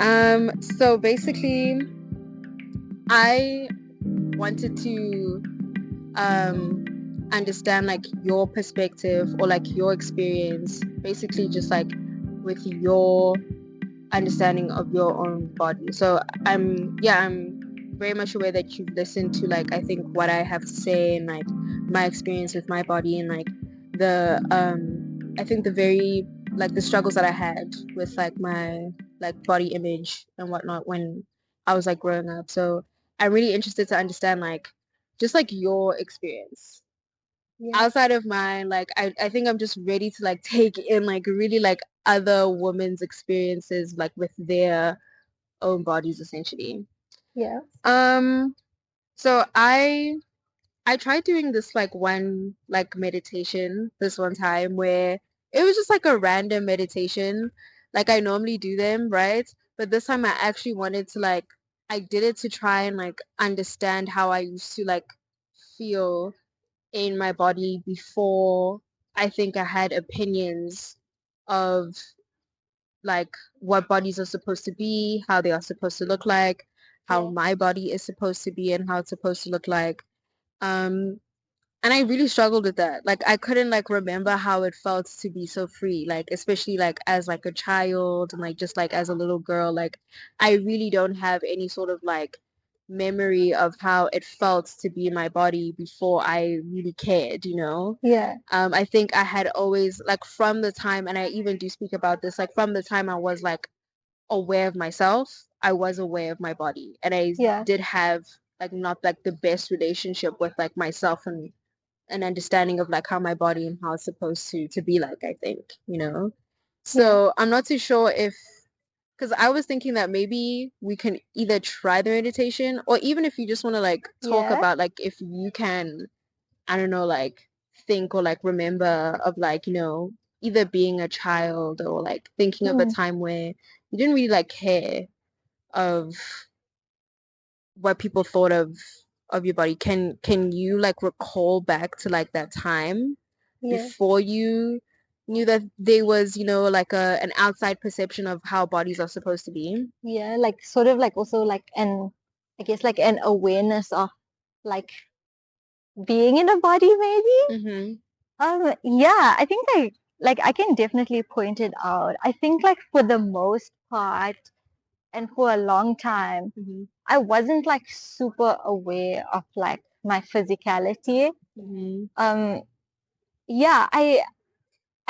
So basically, I wanted to understand like your perspective or like your experience, basically just like with your understanding of your own body. So I'm very much aware that you've listened to like I think what I have to say and like my experience with my body and like the I think the very like the struggles that I had with like my like body image and whatnot when I was like growing up. So I'm really interested to understand like just like your experience Yeah. outside of mine. Like I think I'm just ready to like take in like really like other women's experiences like with their own bodies essentially. Yeah. Um so I tried doing this like one like meditation this one time where it was just like a random meditation. Like I normally do them, right? But this time I actually wanted to like I did it to try and like understand how I used to like feel in my body before I think I had opinions of like what bodies are supposed to be, how they are supposed to look like, how Yeah. my body is supposed to be and how it's supposed to look like. Um, and I really struggled with that. Like I couldn't like remember how it felt to be so free, like especially like as like a child and like just like as a little girl. Like I really don't have any sort of like memory of how it felt to be in my body before I really cared, you know? Yeah. I think I had always like from the time, and I even do speak about this, like from the time I was like aware of myself, I was aware of my body. And I Yeah. did have like not like the best relationship with like myself and an understanding of like how my body and how it's supposed to be like, I think, you know. Yeah. So I'm not too sure if because I was thinking that maybe we can either try the meditation or even if you just want to like talk Yeah. about like if you can, I don't know, like think or like remember of like, you know, either being a child or like thinking of a Mm. time where you didn't really like care of what people thought of your body. Can you like recall back to like that time Yeah. before you knew that there was, you know, like an outside perception of how bodies are supposed to be? Yeah. Like sort of like also like I guess like an awareness of like being in a body maybe. Mm-hmm. Yeah, I think I can definitely point it out. I think like for the most part and for a long time, Mm-hmm. I wasn't like super aware of like my physicality. Mm-hmm. Um, yeah, I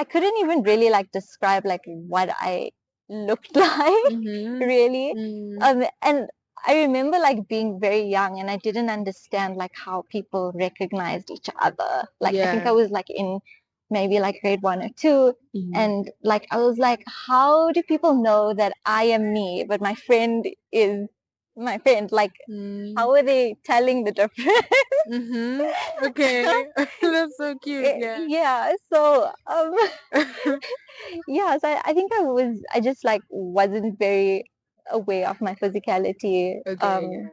couldn't even really like describe like what I looked like, Mm-hmm. really. Mm-hmm. And I remember like being very young and I didn't understand like how people recognized each other. Like I think I Yeah. was like in maybe like grade one or two, Mm-hmm. and like I was like, how do people know that I am me, but my friend is my friend? Like, Mm-hmm. how are they telling the difference? Mm-hmm. Okay. That's so cute. Yeah. Yeah, so yeah, so I think I just like wasn't very aware of my physicality Okay. Yeah.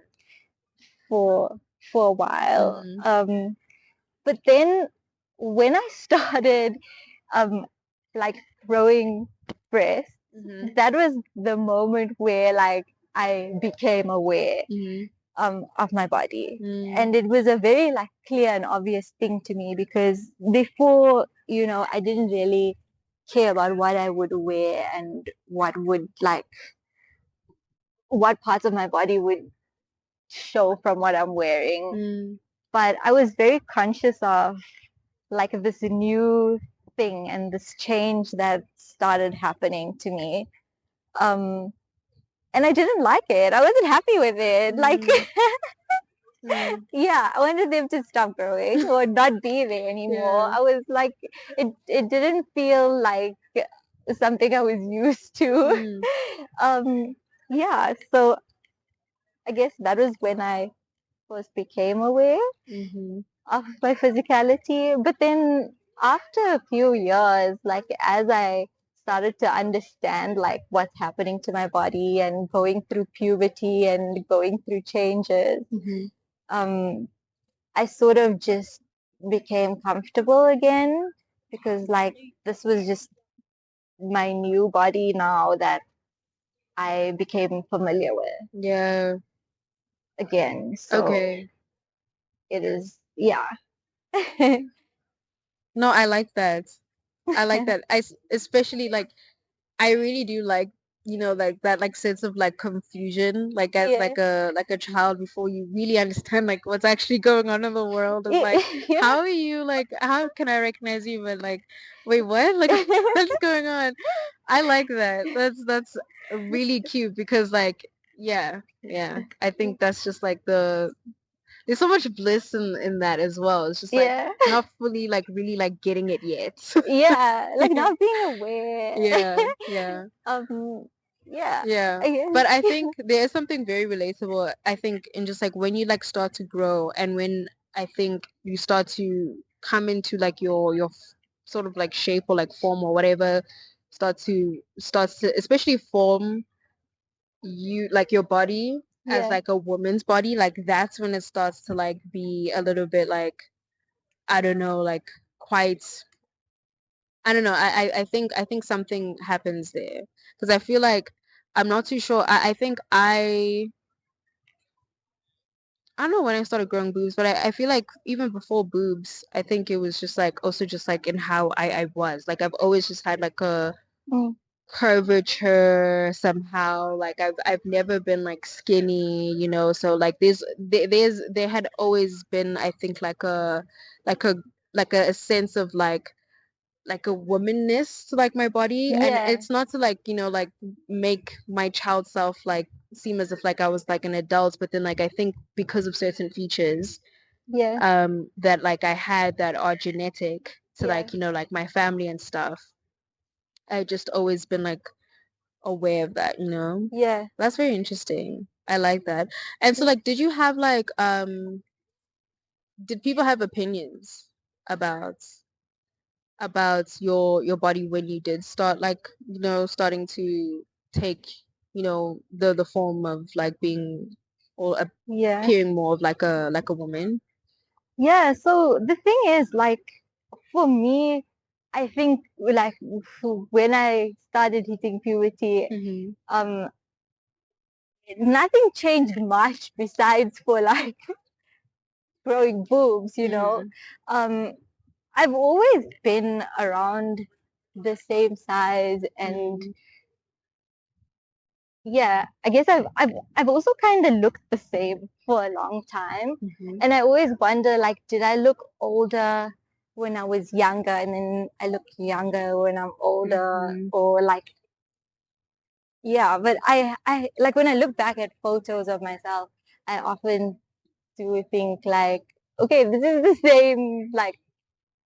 for a while. Mm-hmm. But then when I started um like growing breasts, Mm-hmm. that was the moment where like I became aware Mm-hmm. of my body. Mm-hmm. And it was a very like clear and obvious thing to me because before, I didn't really care about what I would wear and what parts of my body would show from what I'm wearing. Mm-hmm. But I was very conscious of like this new thing and this change that started happening to me. Um, and I didn't like it. I wasn't happy with it. Like, yeah, I wanted them to stop growing or not be there anymore. Yeah. I was like, it didn't feel like something I was used to. Mm-hmm. Um, yeah, so I guess that was when I first became aware Mm-hmm. of my physicality. But then after a few years, like as I started to understand like what's happening to my body and going through puberty and going through changes, Mm-hmm. um, I sort of just became comfortable again because like this was just my new body now that I became familiar with Yeah. again. So Okay. it is, yeah. No, I like that. I like that. Especially like I really do like, like that like sense of like confusion, like as Yeah. like a child before you really understand like what's actually going on in the world is like Yeah. how are you like how can I recognize you but like wait what? Like what's going on? I like that. That's really cute because like yeah. I think that's just like there's so much bliss in that as well. It's just like Yeah. not fully like really like getting it yet. Yeah. Like not being aware. Yeah. Um, yeah, Yeah. I But I guess. think there is something very relatable, I think, in just like when you like start to grow and when I think you start to come into like sort of like shape or like form or whatever starts to especially form you like your body as Yeah. like a woman's body, like that's when it starts to like be a little bit like I don't know, like quite I don't know. I think something happens there because I feel like I'm not too sure. I think I don't know when I started growing boobs, but I feel like even before boobs, I think it was just like also just like in how I was. Like I've always just had like a Mm, curvature somehow. Like I've never been like skinny, So like there had always been I think like a a sense of like a womanness to like my body and yeah. it's not to like like make my child self like seem as if like I was like an adult but then like I think because of certain features Yeah. that like I had that are genetic to Yeah. like like my family and stuff I just always been like aware of that. Yeah. That's very interesting. I like that. And so like did you have like did people have opinions about your body when you did start like starting to take the form of like being or Yeah. appearing more of like a woman. Yeah. So the thing is, like, for me, I think like when I started hitting puberty, Mm-hmm. um, nothing changed much besides for like growing boobs, you know. Mm-hmm. Um, I've always been around the same size and Mm-hmm. yeah, I guess I've also kind of looked the same for a long time, Mm-hmm. and I always wonder like, did I look older when I was younger, and then I look younger when I'm older, Mm-hmm. or like yeah. But I like when I look back at photos of myself, I often do think like, okay, this is the same like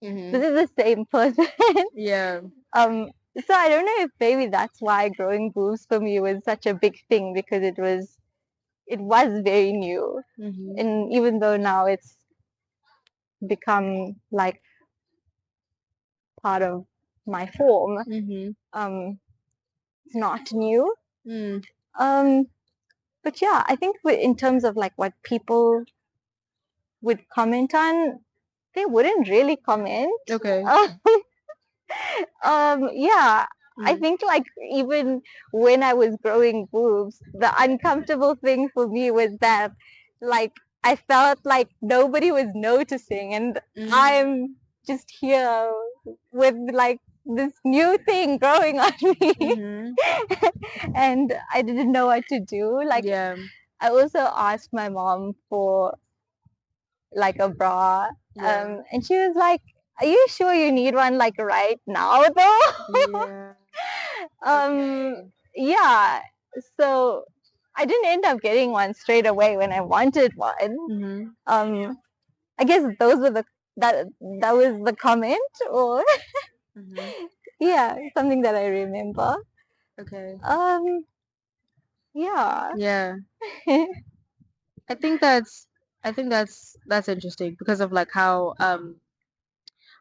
Mm-hmm. this is the same person. Yeah. Um, so I don't know if maybe that's why growing boobs for me was such a big thing because it was very new. Mm-hmm. And even though now it's become like part of my form, Mm-hmm. um, it's not new. Mm. Um, but yeah, I think in terms of like what people would comment on, they wouldn't really comment. Okay. Yeah, I Mm. think like even when I was growing boobs, the uncomfortable thing for me was that like I felt like nobody was noticing and Mm. I'm just here with like this new thing growing on me Mm-hmm. and I didn't know what to do. Like Yeah. I also asked my mom for like a bra. Yeah. And she was like, "Are you sure you need one like right now, though?" Yeah. um, Okay. yeah. So I didn't end up getting one straight away when I wanted one. Mm-hmm. Um, I guess those were that was the comment, or Mm-hmm. yeah, something that I remember. Okay. Um, yeah, Yeah. I think that's that's interesting because of like how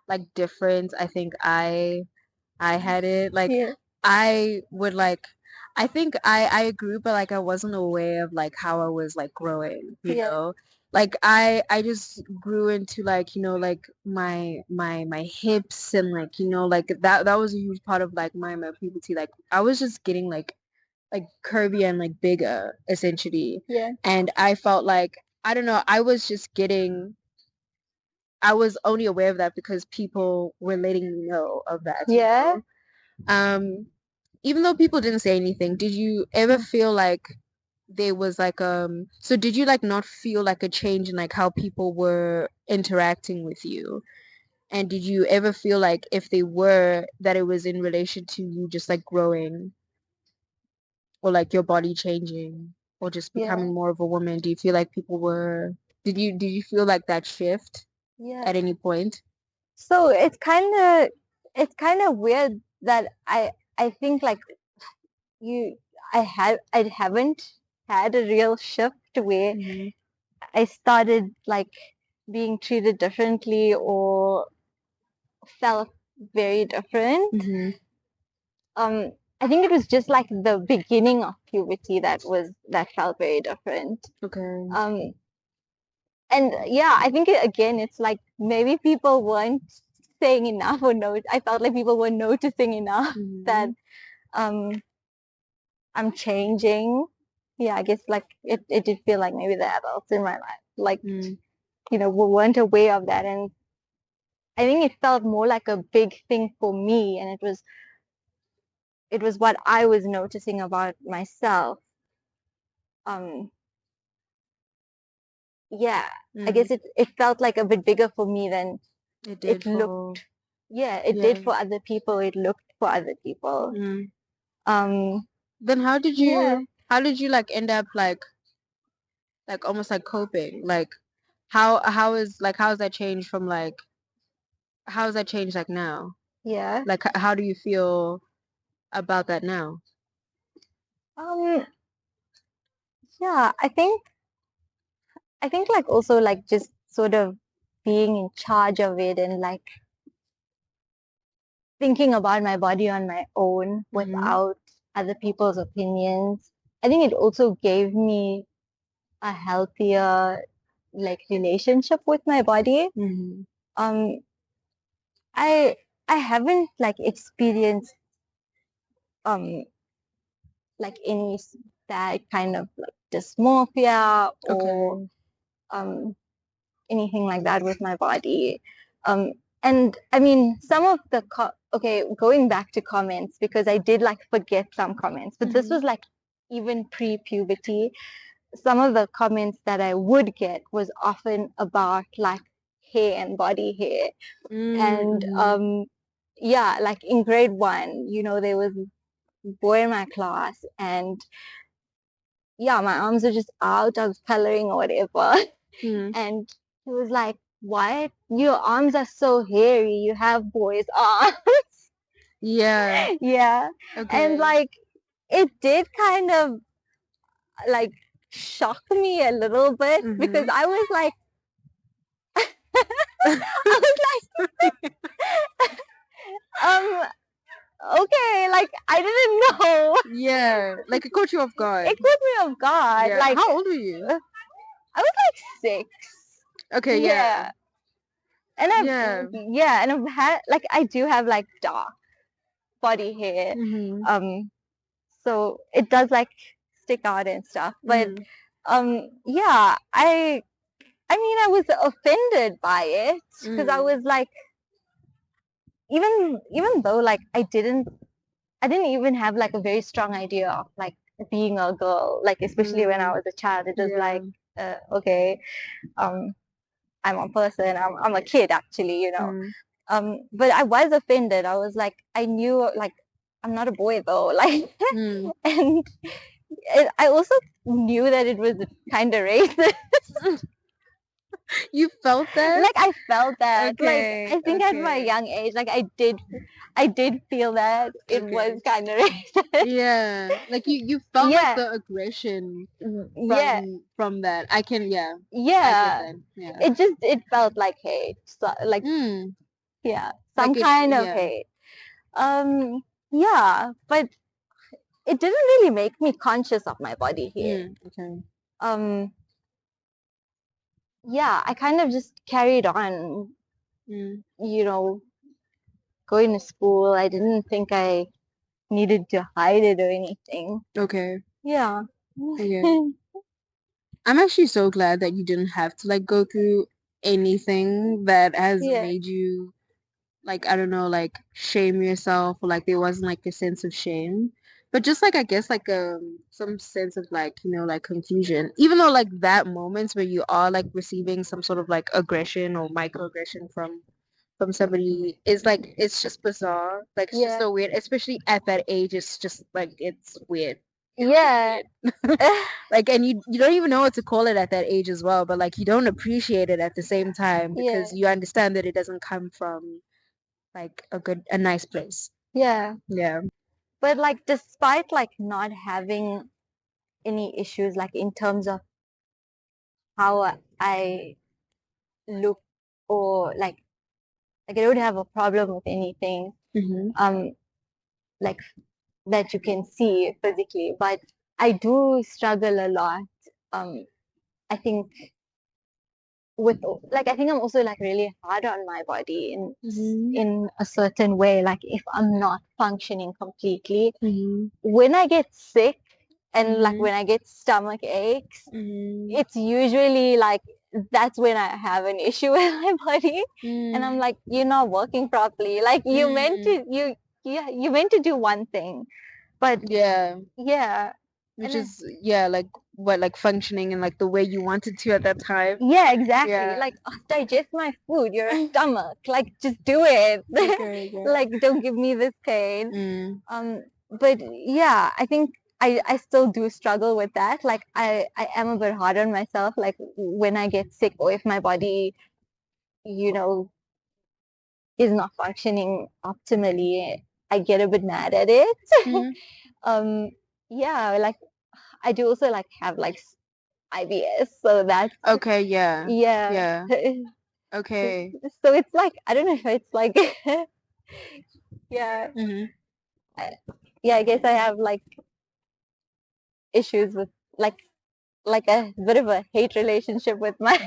like different I think I had it. Like yeah, I would like I think I grew but like I wasn't aware of like how I was like growing. yeah, Like I just grew into like, like my hips and like, like that was a huge part of like my puberty. Like I was just getting like like curvy and like bigger essentially. Yeah. And I felt like I don't know, I was only aware of that because people were letting me know of that, you Yeah. know. Um, even though people didn't say anything, did you ever feel like there was like so did you like not feel like a change in like how people were interacting with you? And did you ever feel like if they were that it was in relation to you just like growing or like your body changing or just Yeah. becoming more of a woman? Do you feel like people were did you feel like that shift Yeah. at any point? So it's kind of weird that I think like you I haven't had a real shift where Mm-hmm. I started like being treated differently or felt very different. Mm-hmm. Um, I think it was just like the beginning of puberty that felt very different. Okay. Um, and yeah, I think again, it's like maybe people weren't saying enough or no. I felt like people were noticing enough that Mm-hmm. um I'm changing. Yeah, I guess like it did feel like maybe the adults in my life, like, Mm. weren't aware of that. And I think it felt more like a big thing for me. And it was what I was noticing about myself. Um, yeah, I Mm. guess it felt like a bit bigger for me than It it did looked. for Yeah, it did yeah. for other people. It looked for other people. Mm. Um, Then yeah, how did you like end up like almost like coping? Like how is that changed from like how has that changed like now? yeah. Like how do you feel about that now? Um, yeah, I think like also like just sort of being in charge of it and like thinking about my body on my own Mm-hmm. without other people's opinions. I think it also gave me a healthier like relationship with my body. Mm-hmm. Um, I I haven't like experienced um like any bad kind of like dysmorphia or Okay. um anything like that with my body. Um, and I mean, some of the okay, going back to comments because I did like forget some comments, but this Mm-hmm. was like even pre-puberty. Some of the comments that I would get was often about like hair and body hair, and Mm-hmm. yeah, like in grade one, there was a boy in my class, and yeah, my arms were just out. I was coloring or whatever. Mm-hmm. And he was like, "What? Your arms are so hairy. You have boys' arms." Yeah. Yeah. And Okay. like it did kind of like shock me a little bit because Mm-hmm. I was like I was like, okay, like I didn't know. Yeah. Like it caught you off guard. It caught me off guard. Yeah. Like How old were you? I was like 6. Okay, yeah. Yeah. And Yeah. I've had like I do have like dark body hair. Mm-hmm. Um, so it does like stick out and stuff. But Mm-hmm. yeah, I mean I was offended by it because I Mm-hmm. was like even though like I didn't even have like a very strong idea of like being a girl, like especially when I Mm-hmm. was a child. It was Yeah. like okay, um I'm a person, I'm a kid actually, Mm-hmm. But I was offended. I was like, I knew like I'm not a boy though, like, Mm. and I also knew that it was kind of racist. You felt that? Like I felt that. Like Okay, I think at my okay, young age, like I did feel that it was okay. kind of racist. Yeah, like you felt like Yeah, the aggression yeah, from that. I can, yeah, I get yeah. that. Yeah. It felt like hate, so, like Mm, yeah, some like it, kind of yeah. hate. Yeah, but it didn't really make me conscious of my body hair. Okay. Um, yeah, I kind of just carried on, Mm, you know, going to school. I didn't think I needed to hide it or anything. Okay. Yeah. Okay. I'm actually so glad that you didn't have to like go through anything that has Yeah. made you like I don't know, like shame yourself or like there wasn't like a sense of shame. But just like I guess like some sense of like, like confusion. Even though like that moments where you are like receiving some sort of like aggression or microaggression from somebody is like it's just bizarre. Like it's just Yeah. so weird, especially at that age. It's just like it's weird. It's just Yeah. weird. Like and you don't even know what to call it at that age as well, but like you don't appreciate it at the same time Yeah. because you understand that it doesn't come from like a nice place. Yeah. Yeah. But like despite like not having any issues like in terms of how I look or like I don't have a problem with anything Mm-hmm. um like that you can see physically, but I do struggle a lot. I think with like I think I'm also like really hard on my body Mm-hmm. in a certain way. Like if I'm not functioning completely, Mm-hmm. when I get sick and like Mm-hmm. when I get stomach aches, Mm-hmm. it's usually like that's when I have an issue with my body, and I'm Mm-hmm. like, you're not working properly. Like you meant Mm-hmm. to you meant to do one thing, but Yeah. yeah, Which and is yeah, like what like functioning in like the way you wanted to at that time. yeah, exactly. Yeah. Like digest my food, your stomach. Like just do it. Okay, okay. Like don't give me this pain. Mm. But yeah, I think I still do struggle with that. Like I am a bit hard on myself. Like when I get sick or if my body, you know, is not functioning optimally, I get a bit mad at it. Mm. um, yeah, like I do also like have like IBS, so that's Okay, yeah. yeah. Yeah. Okay. So it's like I don't know if it's like yeah, Mm-hmm. I- yeah. I guess I have like issues with like like a bit of a hate relationship with my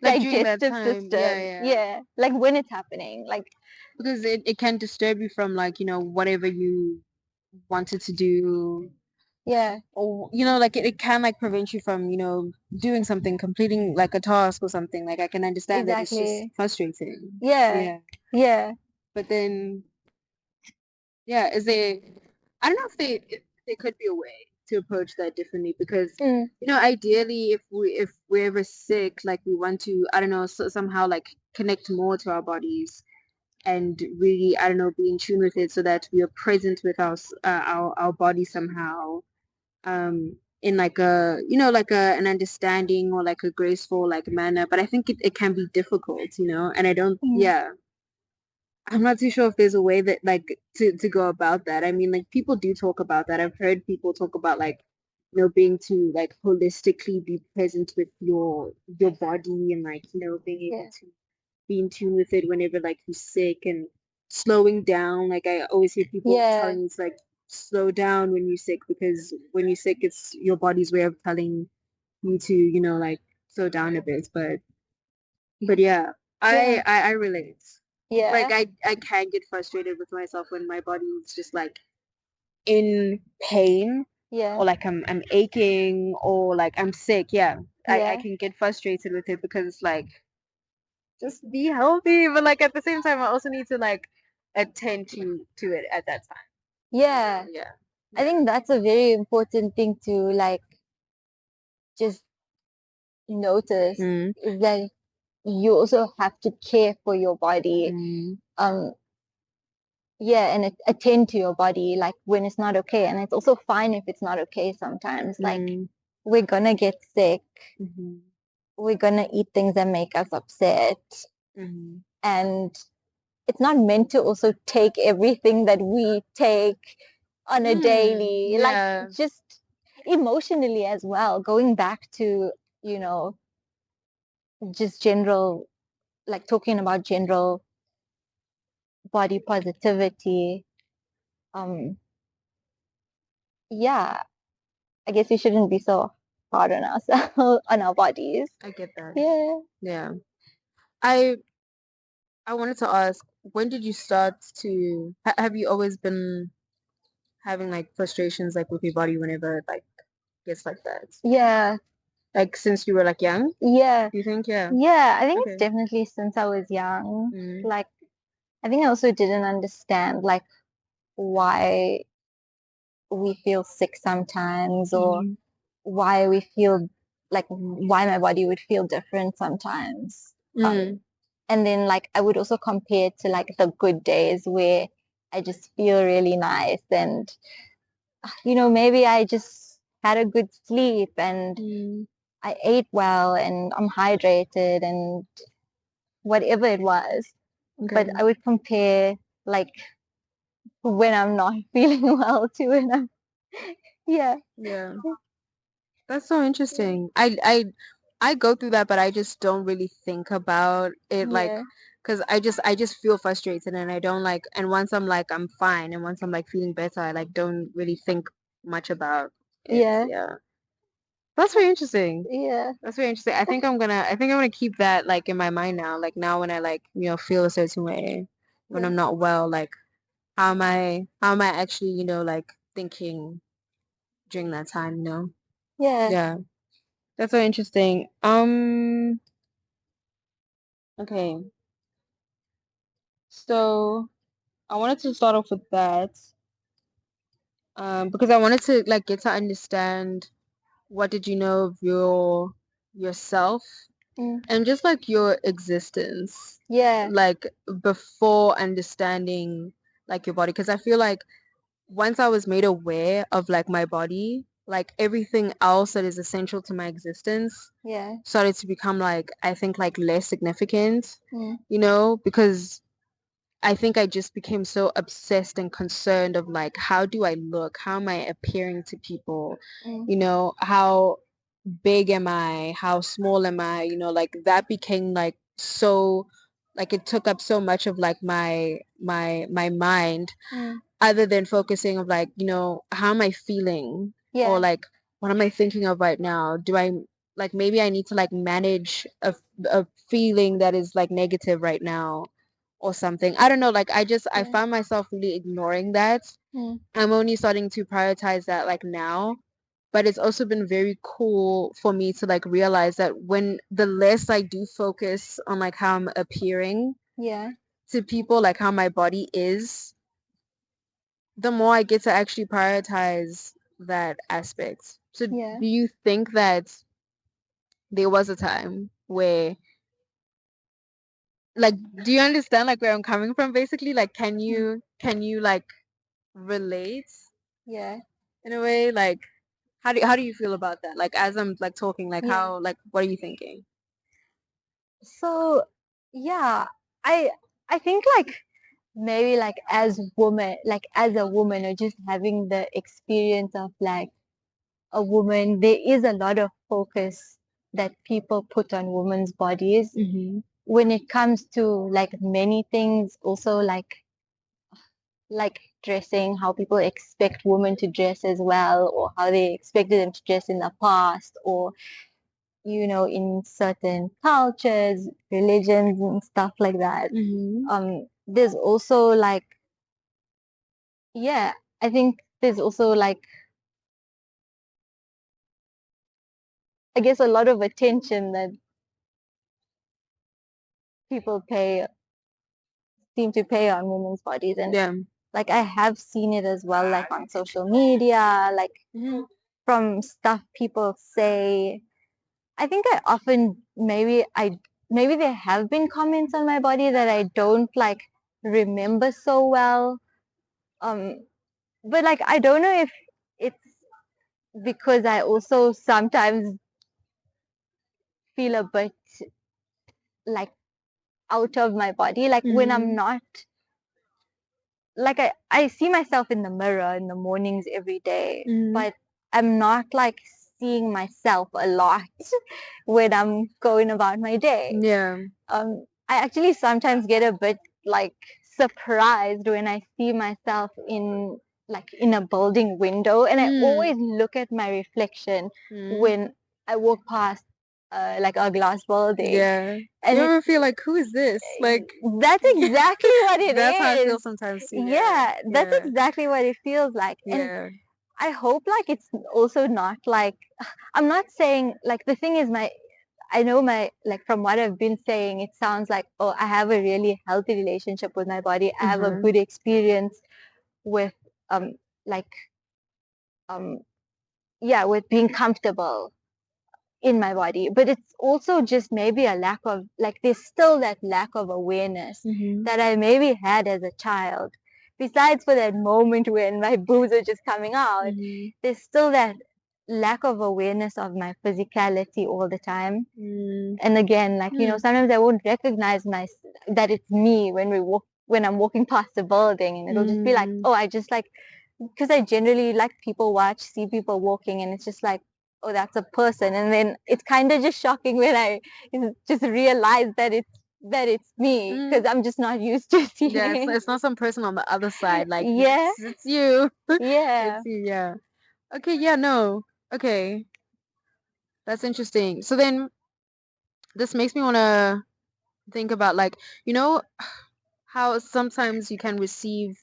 Like during that digestive time, yeah, system. yeah. Yeah, like when it's happening. Like Because it can disturb you from like, whatever you wanted to do yeah, or like it can like prevent you from doing something completing like a task or something like I can understand that it's just exactly. frustrating, Yeah, yeah, yeah, but then yeah, is there I don't know if there could be a way to approach that differently because mm, ideally if we're ever sick like we want to I don't know somehow like connect more to our bodies and really I don't know be in tune with it so that we are present with our body somehow in like a like an understanding or like a graceful like manner but I think it can be difficult and I don't mm, yeah I'm not too sure if there's a way that like to go about that. I mean like people do talk about that. I've heard people talk about like being to like holistically be present with your body and like being able yeah, to be in tune with it whenever like you're sick and slowing down. Like I always hear people yeah, telling you to like slow down when you're sick because when you're sick it's your body's way of telling you to, like slow down a bit. But yeah, yeah, I relate. Like yeah, I can get frustrated with myself when my body is just like in pain yeah, or like I'm aching or like I'm sick. Yeah. I yeah, can get frustrated with it because it's like just be healthy, but like at the same time, I also need to like attend to it at that time. yeah. Yeah, I yeah. think that's a very important thing to like just notice Mm, is that you also have to care for your body. mm, Um, yeah, and attend to your body like when it's not okay. And it's also fine if it's not okay sometimes. Like mm, we're gonna get sick, mm-hmm, we're gonna eat things that make us upset. mm-hmm. And it's not meant to also take everything that we take on a daily, like Yeah. just emotionally as well, going back to, you know, just general, like talking about general body positivity. Um, yeah, I guess we shouldn't be so hard on ourselves, on our bodies. I get that. Yeah. Yeah. I I wanted to ask, when did you start to have you always been having like frustrations like with your body whenever it like gets like that? Yeah, Like since you were like young, yeah, do you think? Yeah. yeah. I think it's Okay. definitely since I was young. Mm. Like, I think I also didn't understand like why we feel sick sometimes, or Mhm. why we feel like why my body would feel different sometimes. Mm. And then like I would also compare it to like the good days where I just feel really nice, and maybe I just had a good sleep and Mm. I ate well and I'm hydrated and whatever it was. But Okay. I would compare like when I'm not feeling well to when I'm yeah. Yeah. That's so interesting. I go through that, but I just don't really think about it like Yeah. because I just feel frustrated and I don't like and once I'm like I'm fine and once I'm like feeling better, I like don't really think much about it. Yeah. Yeah. That's very interesting. Yeah. That's very interesting. I think I'm gonna keep that like in my mind now. Like now when I like, feel a certain way when Yeah. I'm not well, like how am I actually, like thinking during that time? Yeah. Yeah. That's so interesting. Okay. So I wanted to start off with that, because I wanted to like get to understand what did you know of yourself Mm. and just like your existence, Yeah. like before understanding like your body. Because I feel like once I was made aware of like my body, like everything else that is essential to my existence Yeah. started to become like I think like less significant, Mm. because I think I just became so obsessed and concerned of like how do I look? How am I appearing to people? Mm. How big am I? How small am I? Like that became like so like it took up so much of like my mind Mm. other than focusing of like, how am I feeling or Yeah. like what am I thinking of right now? Do I like maybe I need to like manage a feeling that is like negative right now or something. I don't know, like I Yeah. found myself really ignoring that. Mm. I'm only starting to prioritize that like now, but it's also been very cool for me to like realize that when the less I do focus on like how I'm appearing Yeah. to people, like how my body is, the more I get to actually prioritize that aspect. So Yeah. do you think that there was a time where like do you understand like where I'm coming from basically? Like Mm. can you like relate Yeah. in a way? Like how do you feel about that? Like as I'm like talking, like Yeah. how like what are you thinking? So yeah, I I think like maybe like as a woman or just having the experience of like a woman, there is a lot of focus that people put on women's bodies Mm-hmm. when it comes to like many things, also like dressing, how people expect women to dress as well, or how they expected them to dress in the past, or in certain cultures, religions, and stuff like that. Mm-hmm. There's also like, yeah, I think there's also like, I guess a lot of attention that people seem to pay on women's bodies, and Yeah. like I have seen it as well, like on social media, like Mm-hmm. from stuff people say. I think I often maybe there have been comments on my body that I don't like remember so well. Um, but like I don't know if it's because I also sometimes feel a bit like out of my body, like when I'm Mm-hmm. not like I see myself in the mirror in the mornings every day, Mm-hmm. but I'm not like seeing myself a lot when I'm going about my day. Yeah. I actually sometimes get a bit like surprised when I see myself in a building window, and I Mm. always look at my reflection Mm. when I walk past like a glass building. Yeah. You And ever feel like, who is this? Like, that's exactly what it that's how I is. feel sometimes too. Yeah. Yeah, that's Yeah. exactly what it feels like. And Yeah. I hope like it's also not like, I'm not saying like, the thing is, I know my, like, from what I've been saying, it sounds like, oh, I have a really healthy relationship with my body. I have a Uh-huh. good experience with um like um yeah, with being comfortable in my body. But it's also just maybe a lack of, like, there's still that lack of awareness Mm-hmm. that I maybe had as a child. Besides for that moment when my boobs are just coming out, Mm-hmm. there's still that lack of awareness of my physicality all the time. Mm-hmm. And again, like, you know, sometimes I won't recognize that it's me when I'm walking past a building, and it'll just be like, Mm-hmm. oh, I just like, because I generally like people watch, see people walking, and it's just like, oh, that's a person. And then it's kind of just shocking when I just realize that it's me, Mm-hmm. because I'm just not used to Yeah, seeing. it's not some person on the other side. Like Yeah, it's you. yeah, It's you, yeah. Okay, yeah, no. Okay. That's interesting. So then this makes me want to think about like, you know, how sometimes you can receive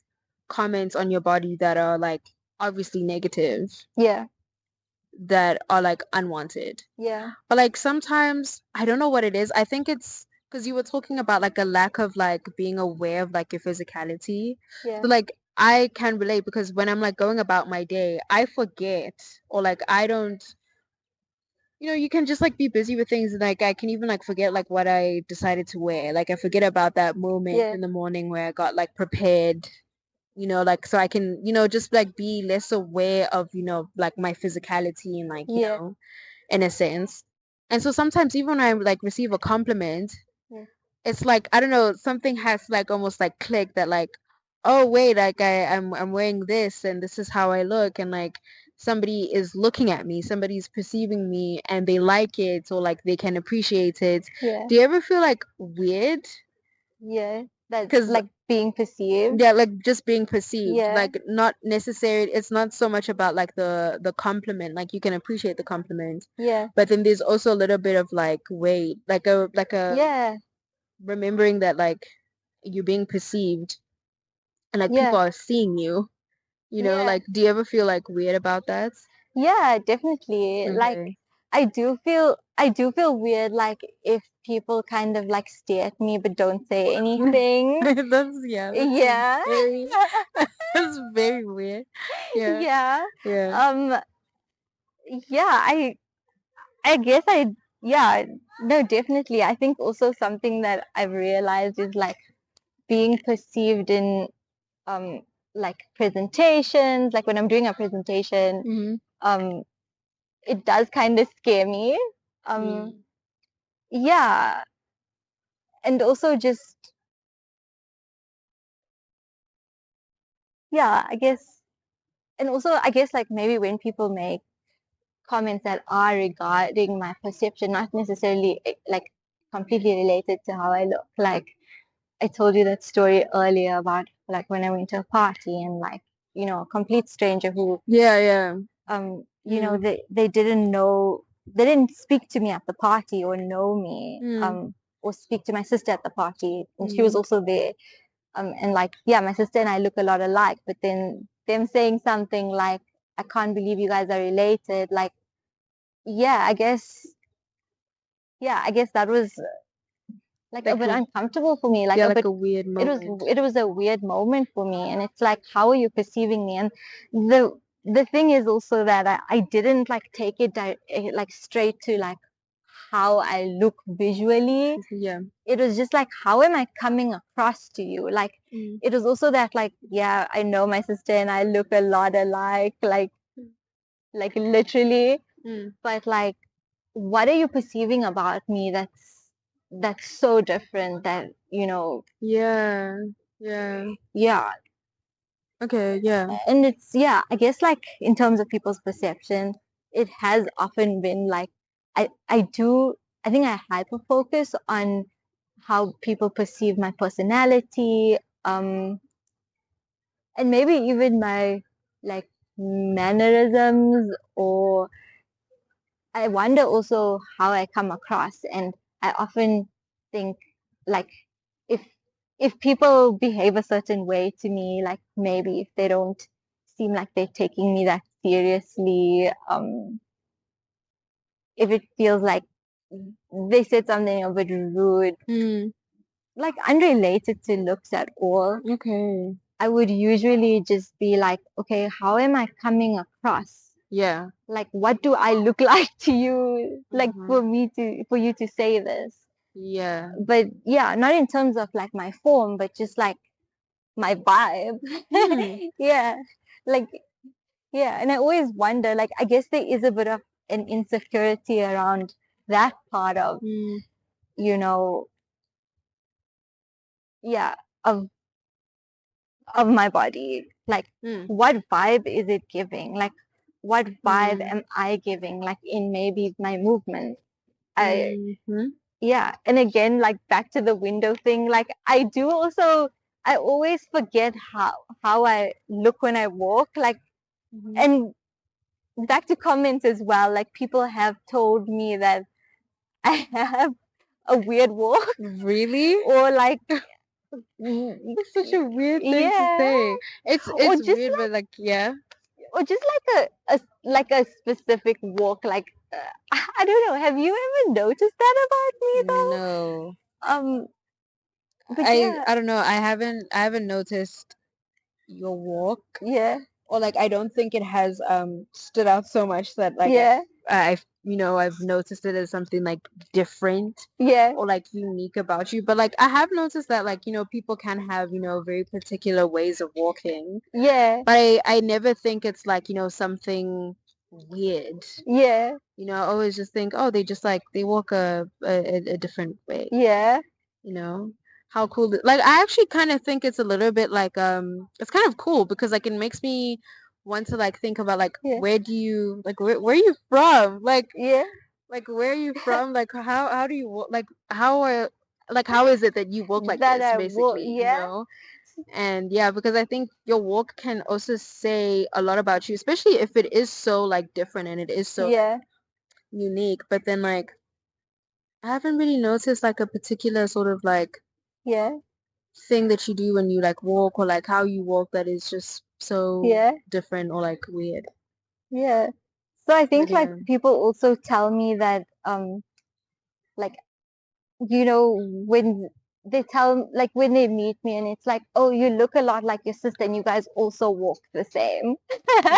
comments on your body that are like obviously negative, yeah, that are like unwanted. yeah, But like sometimes I don't know what it is. I think it's because you were talking about like a lack of like being aware of like your physicality. yeah, So like I can relate because when I'm like going about my day, I forget or like I don't, you can just like be busy with things and like I can even like forget like what I decided to wear. Like I forget about that moment yeah, in the morning where I got like prepared, like so I can, just like be less aware of, like my physicality and like, yeah, in a sense. And so sometimes even when I like receive a compliment, yeah, it's like I don't know, something has like almost like clicked that like, oh wait, like I'm wearing this and this is how I look and like somebody is looking at me, somebody's perceiving me and they like it or like they can appreciate it. yeah, Do you ever feel like weird? yeah. That, Because like, being perceived. yeah, like just being perceived, Yeah, like not necessarily, it's not so much about like the compliment, like you can appreciate the compliment, yeah, but then there's also a little bit of like wait, like a yeah, remembering that like you're being perceived and like yeah, people are seeing you, yeah. like do you ever feel like weird about that? Yeah, definitely. Like, Okay. I do feel weird, like, if people kind of like stare at me but don't say anything. That's Yeah. very that's very weird. Yeah. Yeah. Yeah. Um, yeah, I guess yeah, no, definitely. I think also something that I've realized is like being perceived in um like presentations, like when I'm doing a presentation, Mm-hmm. um, it does kind of scare me. Um, Mm. yeah, and also just, yeah, I guess, and also I guess, like, maybe when people make comments that are regarding my perception, not necessarily like completely related to how I look. Like, I told you that story earlier about, like, when I went to a party and, like, a complete stranger who, Yeah, yeah. Mm. they didn't know, they didn't speak to me at the party or know me, Mm. or speak to my sister at the party, and she was Mm. also there. And, like, yeah, my sister and I look a lot alike, but then them saying something like, I can't believe you guys are related. Like, yeah, I guess that was like a Like bit uncomfortable for me, like yeah, a like bit. a weird It was moment. it was a weird moment for me, and it's like, how are you perceiving me? And the thing is also that I didn't like take it like straight to like how I look visually. Yeah. It was just like, how am I coming across to you? Like, Mm. it was also that, like, yeah, I know my sister and I look a lot alike, like literally, Mm. but like, what are you perceiving about me that's so different that, Yeah. Yeah. yeah. Okay, yeah. And it's, yeah, I guess, like, in terms of people's perception, it has often been like, I think I hyper focus on how people perceive my personality, and maybe even my, like, mannerisms, or I wonder also how I come across, and I often think like if if people behave a certain way to me, like maybe if they don't seem like they're taking me that seriously, if it feels like they said something a bit rude, Hmm. like unrelated to looks at all, Okay. I would usually just be like, okay, how am I coming across? Yeah. Like, what do I look like to you? Like Hmm. for you to say this. Yeah. But yeah, not in terms of like my form, but just like my vibe. Hmm. Yeah. Like, yeah. And I always wonder, like, I guess there is a bit of an insecurity around that part of, Hmm. you know, yeah, of my body. Like, Hmm. what vibe is it giving? Like, what vibe Hmm. am I giving? Like, in maybe my movement. I, Hmm. yeah. And again, like back to the window thing, like I do also, I always forget how I look when I walk. Like, Hmm. and back to comments as well. Like, people have told me that I have a weird walk, Really? or like, That's such a weird thing to yeah, say. or It's just weird, but like, yeah. like a specific walk. Like, I don't know. Have you ever noticed that about me though? No. But yeah, I don't know. I haven't noticed your walk, yeah, or like I don't think it has stood out so much that like yeah, I've noticed it as something like different yeah, or like unique about you. But like I have noticed that like people can have very particular ways of walking, yeah, but I never think it's like something weird. yeah, I always just think, oh, they just like they walk a different way. yeah, you know how cool like I actually kind of think it's a little bit like it's kind of cool because like it makes me want to like think about like yeah, where do you like where are you from yeah. like where are you from like how do you like how is it that you walk like That this I will, basically yeah, and yeah, because I think your walk can also say a lot about you, especially if it is so like different and it is so like yeah, unique, but then like I haven't really noticed like a particular sort of like yeah, thing that you do when you like walk or like how you walk that is just so yeah, different or like weird. yeah. So I But think like yeah. people also tell me that like you know when they tell like when they meet me and it's like, oh, you look a lot like your sister and you guys also walk the same.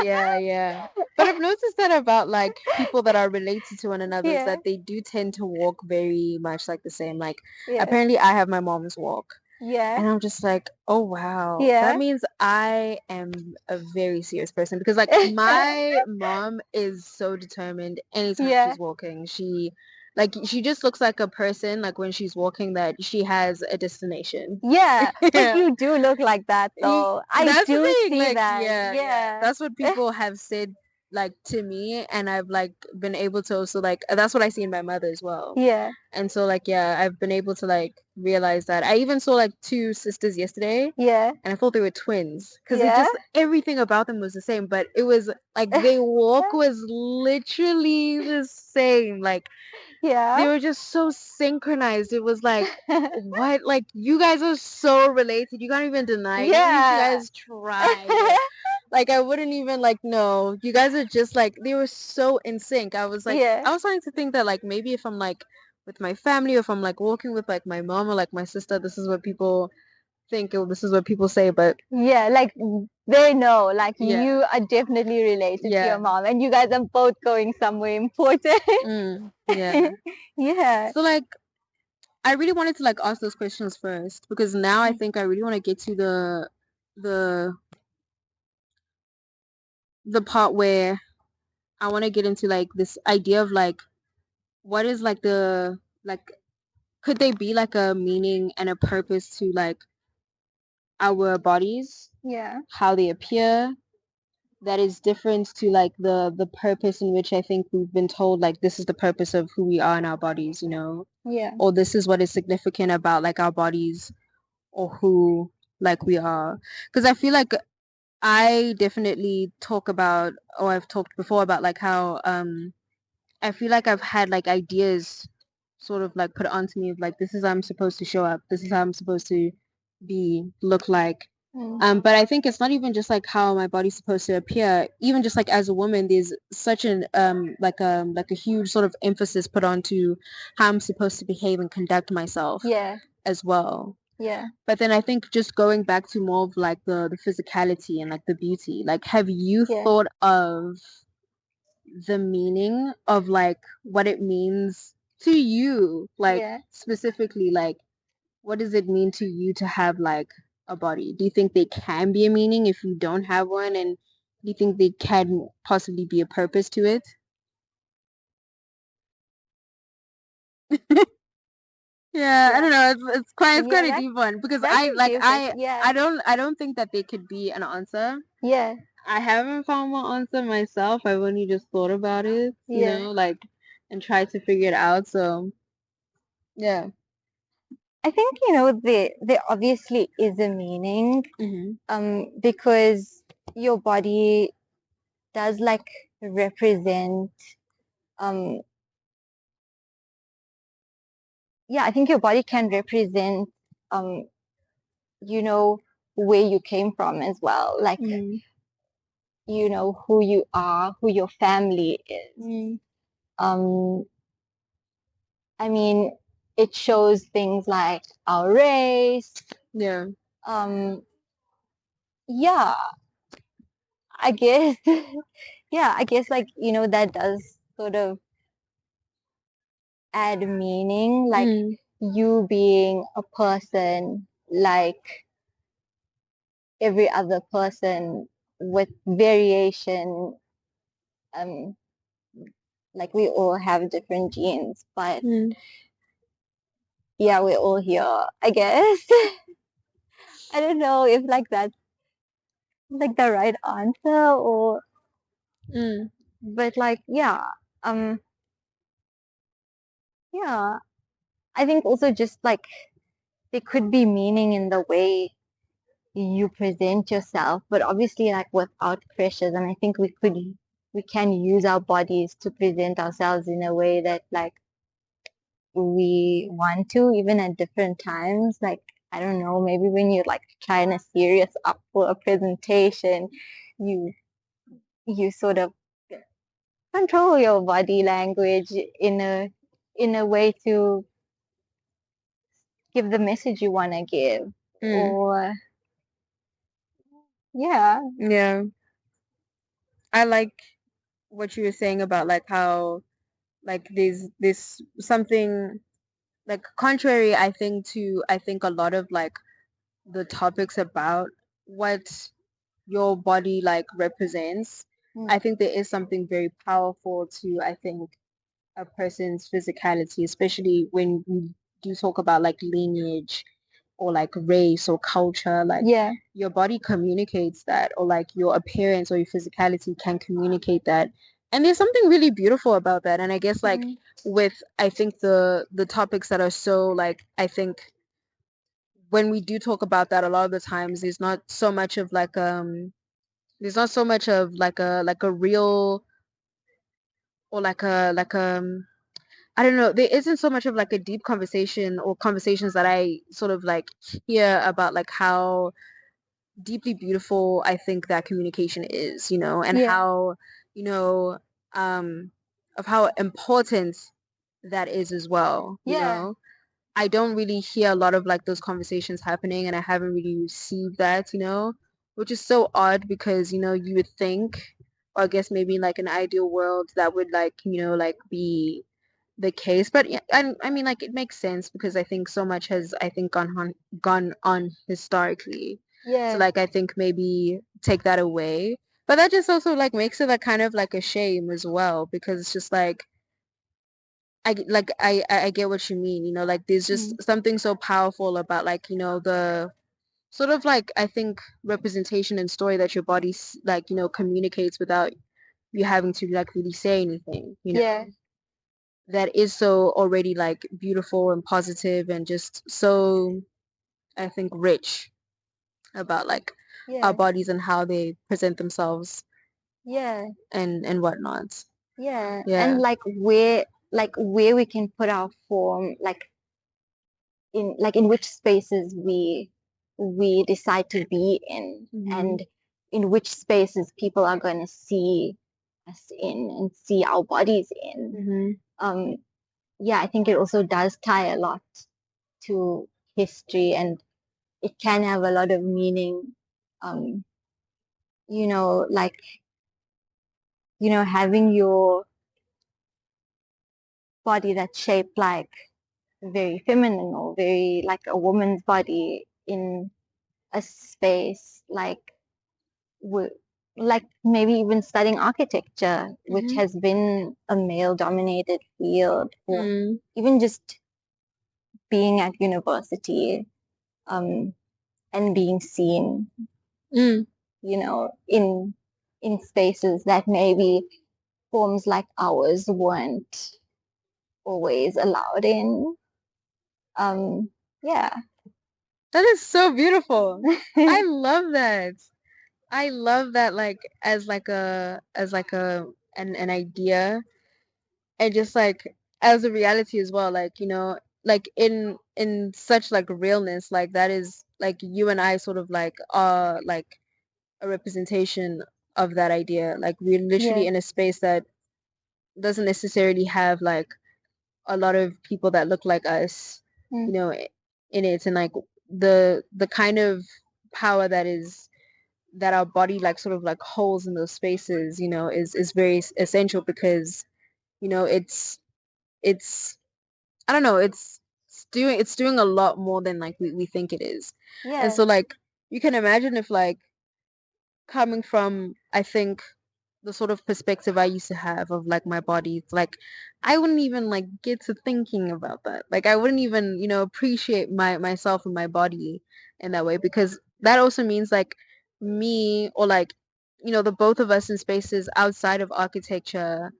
Yeah, yeah. But I've noticed that about like people that are related to one another is Yeah, that they do tend to walk very much like the same. Like yeah, apparently I have my mom's walk. yeah, And I'm just like, oh wow, that yeah. means I am a very serious person because like my mom is so determined anytime Yeah, she's walking. She just looks like a person like when she's walking that she has a destination. yeah, but Yeah. you do look like that though. I That's the do thing. see Like, that. yeah, yeah. Yeah. That's what people have said like to me, and I've like been able to also like that's what I see in my mother as well. Yeah, And so like yeah, I've been able to like realize that. I even saw like two sisters yesterday yeah, and I thought they were twins because they yeah, just everything about them was the same, but it was like they walk was literally the same. Like yeah. they were just so synchronized. It was like what like you guys are so related. You can't even deny it. Even if you Yeah. guys tried. Like I wouldn't even like no. You guys are just like they were so in sync. Yeah. I was starting to think that like maybe if I'm like with my family or if I'm like walking with like my mom or like my sister, this is what people think or this is what people say, but Yeah, like they know, like yeah. you are definitely related to your Yeah. mom and you guys are both going somewhere important. Yeah. Yeah. So like I really wanted to like ask those questions first because now I think I really want to get to the the part where I want to get into like this idea of like what is like the like could they be like a meaning and a purpose to like our bodies, Yeah. how they appear, that is different to like the purpose in which I think we've been told like this is the purpose of who we are in our bodies, Yeah. or this is what is significant about like our bodies or who like we are. Because I feel like I definitely talk about or I've talked before about like how I feel like I've had like ideas sort of like put onto me of like this is how I'm supposed to show up. This is how I'm supposed to be, look like. Mm. But I think it's not even just like how my body's supposed to appear. Even just like as a woman, there's such an like a huge sort of emphasis put onto how I'm supposed to behave and conduct myself Yeah. as well. Yeah. But then I think just going back to more of like the physicality and like the beauty, like have you Yeah. thought of the meaning of like what it means to you, like Yeah. specifically, like what does it mean to you to have like a body? Do you think they can be a meaning if you don't have one? And do you think they can possibly be a purpose to it? Yeah, I Yeah. don't know. It's quite Yeah, a that deep one because that's a deep question. Yeah. I don't think that they could be an answer. Yeah. I haven't found my answer myself. I've only just thought about it, Yeah. like and tried to figure it out. So yeah. I think, there obviously is a meaning, Mm-hmm. because your body does like represent, um, yeah, I think your body can represent, um, you know, where you came from as well. Like, Mm-hmm. who you are, who your family is. Mm-hmm. Um, I mean, it shows things like our race. Yeah. Um, yeah, I guess, yeah, I guess like, that does sort of add meaning, like Mm-hmm. you being a person like every other person with variation. Um, like we all have different genes, but yeah, we're all here, I guess. I don't know if like that's like the right answer or, Mm-hmm. but like, yeah, um, yeah, I think also just like there could be meaning in the way you present yourself, but obviously like without pressures. And I think we can use our bodies to present ourselves in a way that like we want to, even at different times. Like, I don't know, maybe when you're like trying to serious up for a presentation, you you sort of control your body language in a way to give the message you want to give. Mm-hmm. Or yeah, Yeah. I like what you were saying about like how like there's this something like contrary I think a lot of like the topics about what your body like represents. I mm, think there is something very powerful to I think a person's physicality, especially when you do talk about like lineage or like race or culture, like yeah, your body communicates that, or like your appearance or your physicality can communicate that. And there's something really beautiful about that. And I guess like mm, with I think the topics that are so like I think when we do talk about that a lot of the times there's not so much of like a real or like I don't know. There isn't so much of like a deep conversation or conversations that I sort of like hear about like how deeply beautiful I think that communication is, and yeah, how, you know, of how important that is as well. yeah, I don't really hear a lot of like those conversations happening and I haven't really received that, which is so odd because, you would think, or I guess maybe in like an ideal world that would like, like be the case. But yeah, I mean like it makes sense because I think so much has I think gone on historically. So yeah, like I think maybe take that away. But that just also like makes it like kind of like a shame as well because it's just like I get what you mean, like there's mm, just something so powerful about like, the sort of like I think representation and story that your body like, communicates without you having to like really say anything, yeah, that is so already like beautiful and positive and just so I think rich about like our yeah, bodies and how they present themselves yeah. and whatnot. Yeah. Yeah. And like where we can put our form, like in which spaces we decide to be in, Mm-hmm. and in which spaces people are going to see us in and see our bodies in. Mm-hmm. um yeah, I think it also does tie a lot to history, and it can have a lot of meaning. um like having your body that's shaped like very feminine or very like a woman's body in a space w- like maybe even studying architecture, which Mm-hmm. has been a male dominated field, or Mm-hmm. even just being at university, um, and being seen, Mm. in spaces that maybe forms like ours weren't always allowed in. Yeah. That is so beautiful. I love that. I love that like as like a an idea and just like as a reality as well, like, like in such like realness, like that is like you and I sort of like are like a representation of that idea. Like we're Yeah. literally in a space that doesn't necessarily have like a lot of people that look like us, Mm. you know, in it, and like the kind of power that is that our body like sort of like holds in those spaces, is very essential because, it's I don't know, it's doing a lot more than like we think it is. And Yeah. so like you can imagine if like coming from, I think, the sort of perspective I used to have of like my body. It's like I wouldn't even like get to thinking about that. Like I wouldn't even, appreciate myself and my body in that way because that also means like me or like, the both of us in spaces outside of architecture,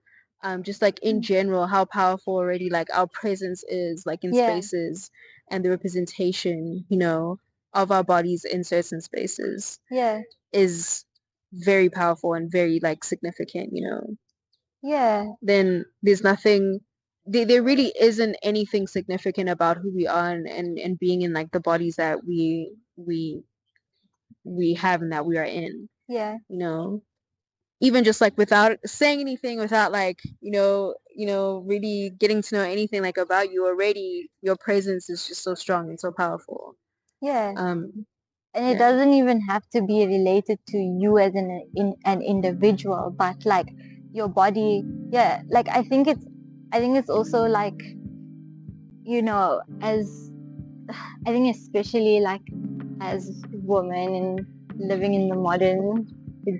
just like in general, how powerful already like our presence is like in Yeah. spaces and the representation, of our bodies in certain spaces Yeah. is very powerful and very like significant, Yeah. then there's nothing there really isn't anything significant about who we are and being in like the bodies that we have and that we are in, Yeah. you know. Even just like without saying anything, without like, really getting to know anything like about you already, your presence is just so strong and so powerful. Yeah. Um, And it yeah. doesn't even have to be related to you as an individual, but like your body. Yeah, like I think it's also like, as I think especially like as women and living in the modern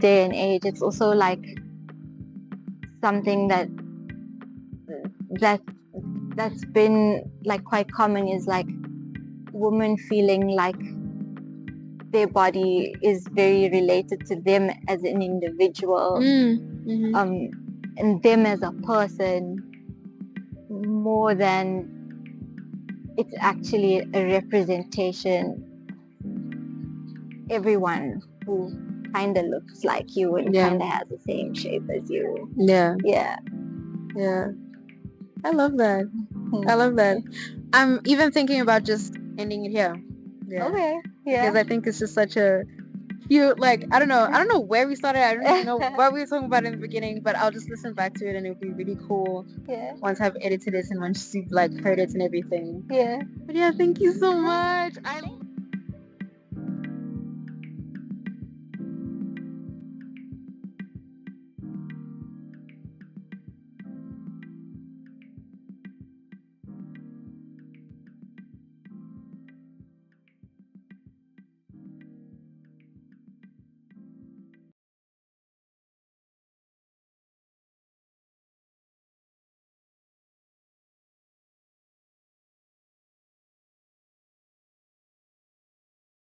day and age, it's also like something that that's been like quite common, is like women feeling like their body is very related to them as an individual, Mm-hmm. and them as a person, more than it's actually a representation. Everyone who kind of looks like you and Yeah. kind of has the same shape as you. Yeah. Yeah. Yeah. I love that. I Hmm. love that. I'm even thinking about just ending it here. Yeah. Okay. Because Yeah. I think it's just such a cute, like, I don't know where we started. I don't even know what we were talking about in the beginning, but I'll just listen back to it and it'll be really cool Yeah. once I've edited it and once you've like heard it and everything. Yeah. But yeah, thank you so much. I